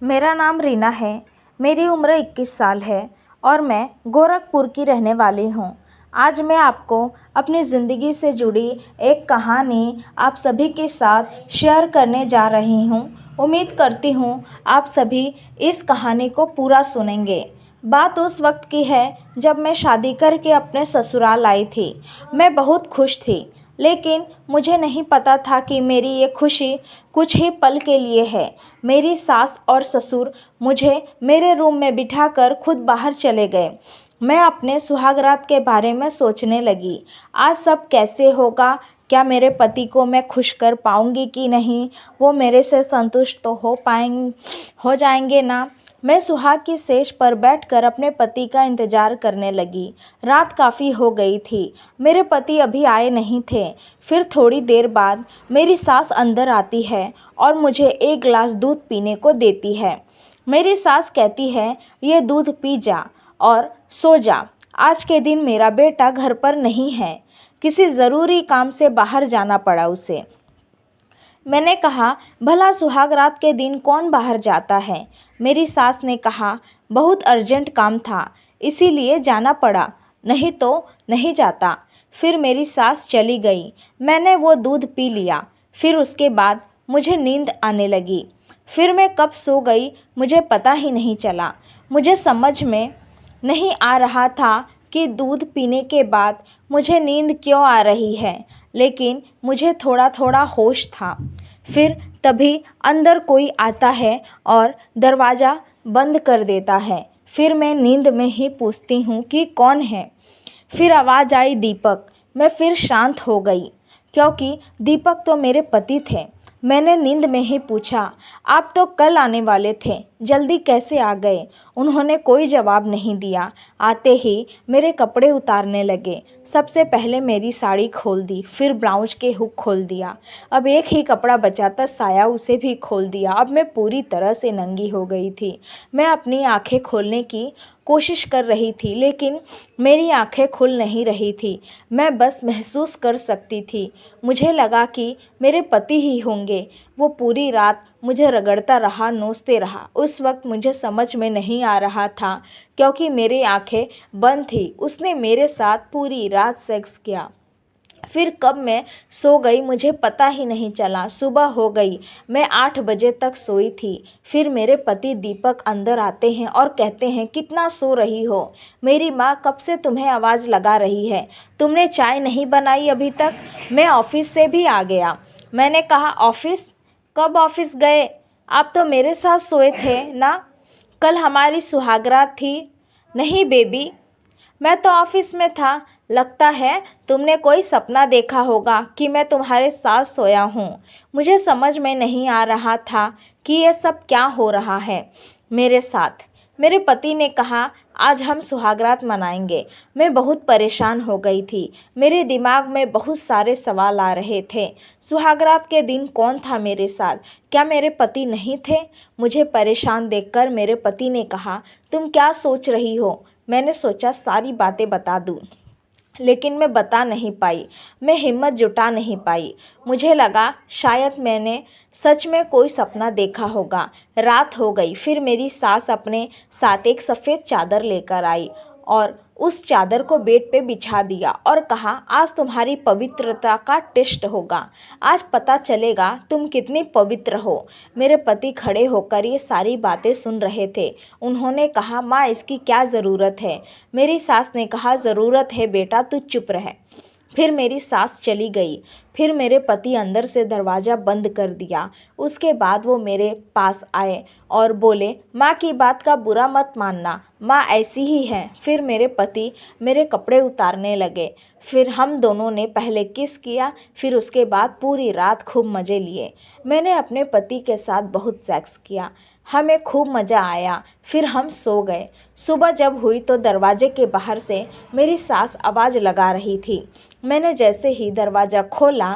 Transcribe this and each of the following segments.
मेरा नाम रीना है। मेरी उम्र 21 साल है और मैं गोरखपुर की रहने वाली हूँ। आज मैं आपको अपनी ज़िंदगी से जुड़ी एक कहानी आप सभी के साथ शेयर करने जा रही हूँ। उम्मीद करती हूँ आप सभी इस कहानी को पूरा सुनेंगे। बात उस वक्त की है जब मैं शादी करके अपने ससुराल आई थी। मैं बहुत खुश थी, लेकिन मुझे नहीं पता था कि मेरी ये खुशी कुछ ही पल के लिए है। मेरी सास और ससुर मुझे मेरे रूम में बिठाकर खुद बाहर चले गए। मैं अपने सुहागरात के बारे में सोचने लगी। आज सब कैसे होगा? क्या मेरे पति को मैं खुश कर पाऊंगी कि नहीं? वो मेरे से संतुष्ट तो हो जाएंगे ना? मैं सुहाग की सेज पर बैठकर अपने पति का इंतज़ार करने लगी। रात काफ़ी हो गई थी। मेरे पति अभी आए नहीं थे। फिर थोड़ी देर बाद मेरी सास अंदर आती है और मुझे एक गिलास दूध पीने को देती है। मेरी सास कहती है, ये दूध पी जा और सो जा। आज के दिन मेरा बेटा घर पर नहीं है, किसी ज़रूरी काम से बाहर जाना पड़ा उसे। मैंने कहा, भला सुहाग रात के दिन कौन बाहर जाता है? मेरी सास ने कहा, बहुत अर्जेंट काम था, इसीलिए जाना पड़ा, नहीं तो नहीं जाता। फिर मेरी सास चली गई। मैंने वो दूध पी लिया। फिर उसके बाद मुझे नींद आने लगी। फिर मैं कब सो गई मुझे पता ही नहीं चला। मुझे समझ में नहीं आ रहा था कि दूध पीने के बाद मुझे नींद क्यों आ रही है, लेकिन मुझे थोड़ा थोड़ा होश था। फिर तभी अंदर कोई आता है और दरवाज़ा बंद कर देता है। फिर मैं नींद में ही पूछती हूँ कि कौन है। फिर आवाज़ आई, दीपक। मैं फिर शांत हो गई, क्योंकि दीपक तो मेरे पति थे। मैंने नींद में ही पूछा, आप तो कल आने वाले थे, जल्दी कैसे आ गए? उन्होंने कोई जवाब नहीं दिया। आते ही मेरे कपड़े उतारने लगे। सबसे पहले मेरी साड़ी खोल दी, फिर ब्लाउज के हुक खोल दिया। अब एक ही कपड़ा बचा था, साया, उसे भी खोल दिया। अब मैं पूरी तरह से नंगी हो गई थी। मैं अपनी आंखें खोलने की कोशिश कर रही थी, लेकिन मेरी आंखें खुल नहीं रही थी। मैं बस महसूस कर सकती थी। मुझे लगा कि मेरे पति ही होंगे। वो पूरी रात मुझे रगड़ता रहा, नोचते रहा। उस वक्त मुझे समझ में नहीं आ रहा था, क्योंकि मेरी आंखें बंद थी। उसने मेरे साथ पूरी रात सेक्स किया। फिर कब मैं सो गई मुझे पता ही नहीं चला। सुबह हो गई। मैं 8 बजे तक सोई थी। फिर मेरे पति दीपक अंदर आते हैं और कहते हैं, कितना सो रही हो? मेरी माँ कब से तुम्हें आवाज़ लगा रही है, तुमने चाय नहीं बनाई अभी तक? मैं ऑफिस से भी आ गया। मैंने कहा, ऑफिस? कब ऑफिस गए? आप तो मेरे साथ सोए थे ना? कल हमारी सुहागरात थी। नहीं बेबी, मैं तो ऑफिस में था। लगता है तुमने कोई सपना देखा होगा कि मैं तुम्हारे साथ सोया हूँ। मुझे समझ में नहीं आ रहा था कि ये सब क्या हो रहा है मेरे साथ। मेरे पति ने कहा, आज हम सुहागरात मनाएंगे। मैं बहुत परेशान हो गई थी। मेरे दिमाग में बहुत सारे सवाल आ रहे थे। सुहागरात के दिन कौन था मेरे साथ? क्या मेरे पति नहीं थे? मुझे परेशान देखकर मेरे पति ने कहा, तुम क्या सोच रही हो? मैंने सोचा सारी बातें बता दूं, लेकिन मैं बता नहीं पाई। मैं हिम्मत जुटा नहीं पाई। मुझे लगा शायद मैंने सच में कोई सपना देखा होगा। रात हो गई। फिर मेरी सास अपने साथ एक सफ़ेद चादर लेकर आई और उस चादर को बेड पे बिछा दिया और कहा, आज तुम्हारी पवित्रता का टेस्ट होगा। आज पता चलेगा तुम कितनी पवित्र हो। मेरे पति खड़े होकर ये सारी बातें सुन रहे थे। उन्होंने कहा, माँ इसकी क्या ज़रूरत है? मेरी सास ने कहा, ज़रूरत है बेटा, तू चुप रह। फिर मेरी सास चली गई। फिर मेरे पति अंदर से दरवाज़ा बंद कर दिया। उसके बाद वो मेरे पास आए और बोले, माँ की बात का बुरा मत मानना, माँ ऐसी ही है। फिर मेरे पति मेरे कपड़े उतारने लगे। फिर हम दोनों ने पहले किस किया, फिर उसके बाद पूरी रात खूब मज़े लिए। मैंने अपने पति के साथ बहुत सेक्स किया। हमें खूब मज़ा आया। फिर हम सो गए। सुबह जब हुई तो दरवाजे के बाहर से मेरी सास आवाज़ लगा रही थी। मैंने जैसे ही दरवाज़ा खोला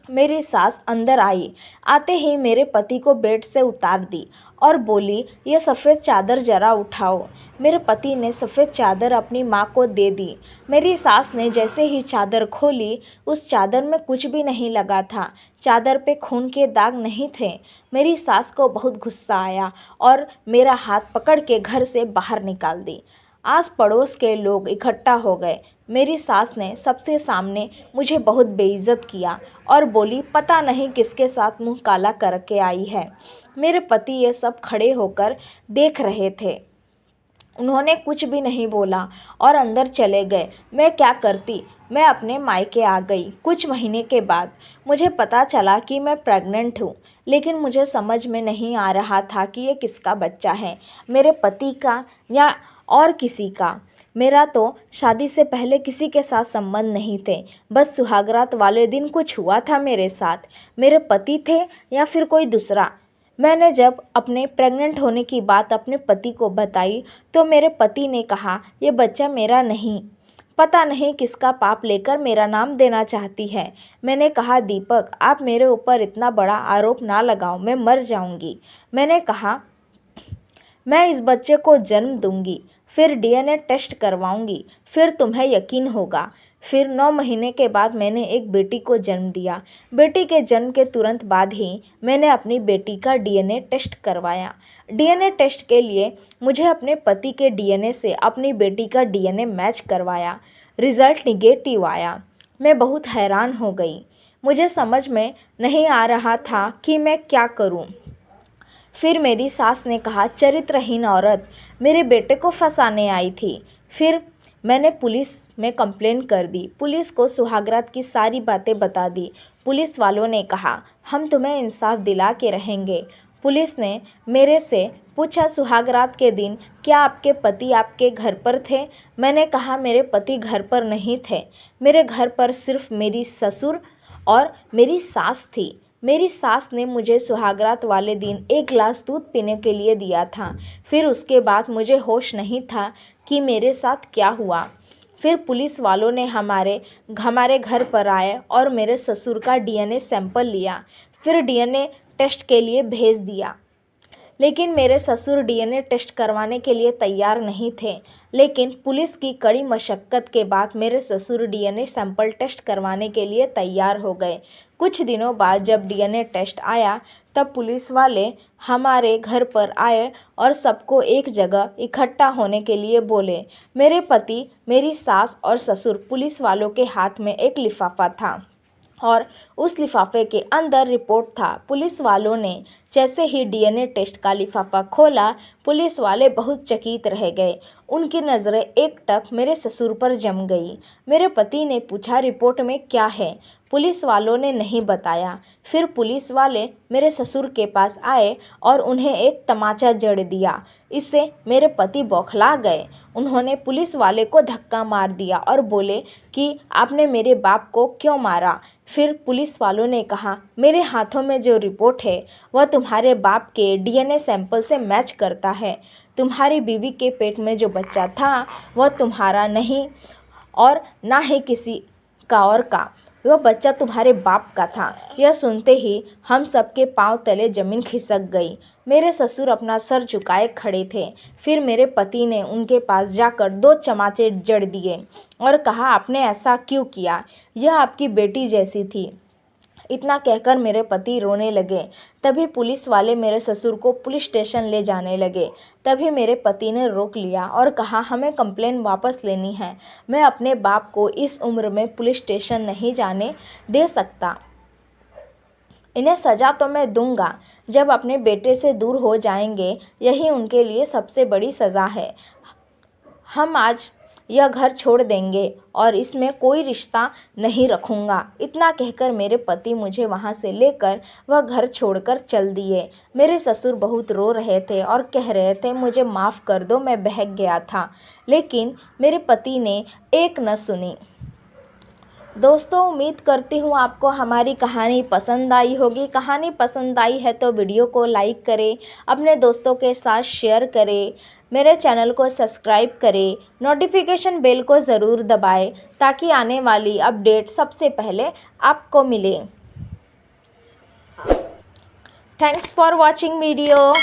मेरी सास अंदर आई। आते ही मेरे पति को बेड से उतार दी और बोली, ये सफ़ेद चादर जरा उठाओ। मेरे पति ने सफ़ेद चादर अपनी माँ को दे दी। मेरी सास ने जैसे ही चादर खोली, उस चादर में कुछ भी नहीं लगा था। चादर पे खून के दाग नहीं थे। मेरी सास को बहुत गुस्सा आया और मेरा हाथ पकड़ के घर से बाहर निकाल दी। आस पड़ोस के लोग इकट्ठा हो गए। मेरी सास ने सबसे सामने मुझे बहुत बेइज्जत किया और बोली, पता नहीं किसके साथ मुंह काला करके आई है। मेरे पति ये सब खड़े होकर देख रहे थे। उन्होंने कुछ भी नहीं बोला और अंदर चले गए। मैं क्या करती? मैं अपने मायके आ गई। कुछ महीने के बाद मुझे पता चला कि मैं प्रेग्नेंट हूँ, लेकिन मुझे समझ में नहीं आ रहा था कि ये किसका बच्चा है, मेरे पति का या और किसी का। मेरा तो शादी से पहले किसी के साथ संबंध नहीं थे। बस सुहागरात वाले दिन कुछ हुआ था मेरे साथ। मेरे पति थे या फिर कोई दूसरा। मैंने जब अपने प्रेग्नेंट होने की बात अपने पति को बताई तो मेरे पति ने कहा, ये बच्चा मेरा नहीं, पता नहीं किसका पाप लेकर मेरा नाम देना चाहती है। मैंने कहा, दीपक, आप मेरे ऊपर इतना बड़ा आरोप ना लगाओ, मैं मर जाऊंगी। मैंने कहा, मैं इस बच्चे को जन्म दूंगी, फिर डीएनए टेस्ट करवाऊंगी, फिर तुम्हें यकीन होगा। फिर 9 महीने के बाद मैंने एक बेटी को जन्म दिया। बेटी के जन्म के तुरंत बाद ही मैंने अपनी बेटी का डीएनए टेस्ट करवाया। डीएनए टेस्ट के लिए मुझे अपने पति के डीएनए से अपनी बेटी का डीएनए मैच करवाया। रिज़ल्ट निगेटिव आया। मैं बहुत हैरान हो गई। मुझे समझ में नहीं आ रहा था कि मैं क्या करूं। फिर मेरी सास ने कहा, चरित्रहीन औरत मेरे बेटे को फंसाने आई थी। फिर मैंने पुलिस में कंप्लेन कर दी। पुलिस को सुहागरात की सारी बातें बता दी। पुलिस वालों ने कहा, हम तुम्हें इंसाफ दिला के रहेंगे। पुलिस ने मेरे से पूछा, सुहागरात के दिन क्या आपके पति आपके घर पर थे? मैंने कहा, मेरे पति घर पर नहीं थे। मेरे घर पर सिर्फ मेरी ससुर और मेरी सास थी। मेरी सास ने मुझे सुहागरात वाले दिन 1 गिलास दूध पीने के लिए दिया था। फिर उसके बाद मुझे होश नहीं था कि मेरे साथ क्या हुआ। फिर पुलिस वालों ने हमारे घर पर आए और मेरे ससुर का डीएनए सैंपल लिया। फिर डीएनए टेस्ट के लिए भेज दिया। लेकिन मेरे ससुर डीएनए टेस्ट करवाने के लिए तैयार नहीं थे। लेकिन पुलिस की कड़ी मशक्क़त के बाद मेरे ससुर डीएनए सैंपल टेस्ट करवाने के लिए तैयार हो गए। कुछ दिनों बाद जब डीएनए टेस्ट आया तब पुलिस वाले हमारे घर पर आए और सबको एक जगह इकट्ठा होने के लिए बोले। मेरे पति, मेरी सास और ससुर, पुलिस वालों के हाथ में एक लिफाफा था और उस लिफाफे के अंदर रिपोर्ट था। पुलिस वालों ने जैसे ही डीएनए टेस्ट का लिफाफा खोला, पुलिस वाले बहुत चकित रह गए। उनकी नज़रें एकटक मेरे ससुर पर जम गई। मेरे पति ने पूछा, रिपोर्ट में क्या है? पुलिस वालों ने नहीं बताया। फिर पुलिस वाले मेरे ससुर के पास आए और उन्हें एक तमाचा जड़ दिया। इससे मेरे पति बौखला गए। उन्होंने पुलिस वाले को धक्का मार दिया और बोले कि आपने मेरे बाप को क्यों मारा? फिर पुलिस वालों ने कहा, मेरे हाथों में जो रिपोर्ट है वह तुम्हारे बाप के डीएनए सैंपल से मैच करता है। तुम्हारी बीवी के पेट में जो बच्चा था वह तुम्हारा नहीं और ना ही किसी का और का, वह बच्चा तुम्हारे बाप का था। यह सुनते ही हम सबके पांव तले ज़मीन खिसक गई। मेरे ससुर अपना सर झुकाए खड़े थे। फिर मेरे पति ने उनके पास जाकर 2 चमाचे जड़ दिए और कहा, आपने ऐसा क्यों किया? यह आपकी बेटी जैसी थी। इतना कहकर मेरे पति रोने लगे। तभी पुलिस वाले मेरे ससुर को पुलिस स्टेशन ले जाने लगे। तभी मेरे पति ने रोक लिया और कहा, हमें कंप्लेन वापस लेनी है। मैं अपने बाप को इस उम्र में पुलिस स्टेशन नहीं जाने दे सकता। इन्हें सज़ा तो मैं दूंगा। जब अपने बेटे से दूर हो जाएंगे, यही उनके लिए सबसे बड़ी सज़ा है। हम आज यह घर छोड़ देंगे और इसमें कोई रिश्ता नहीं रखूँगा। इतना कहकर मेरे पति मुझे वहाँ से लेकर वह घर छोड़कर चल दिए। मेरे ससुर बहुत रो रहे थे और कह रहे थे, मुझे माफ़ कर दो, मैं बहक गया था। लेकिन मेरे पति ने एक न सुनी। दोस्तों, उम्मीद करती हूँ आपको हमारी कहानी पसंद आई होगी। कहानी पसंद आई है तो वीडियो को लाइक करें, अपने दोस्तों के साथ शेयर करें, मेरे चैनल को सब्सक्राइब करें, नोटिफिकेशन बेल को ज़रूर दबाएं ताकि आने वाली अपडेट सबसे पहले आपको मिले। Thanks for watching video.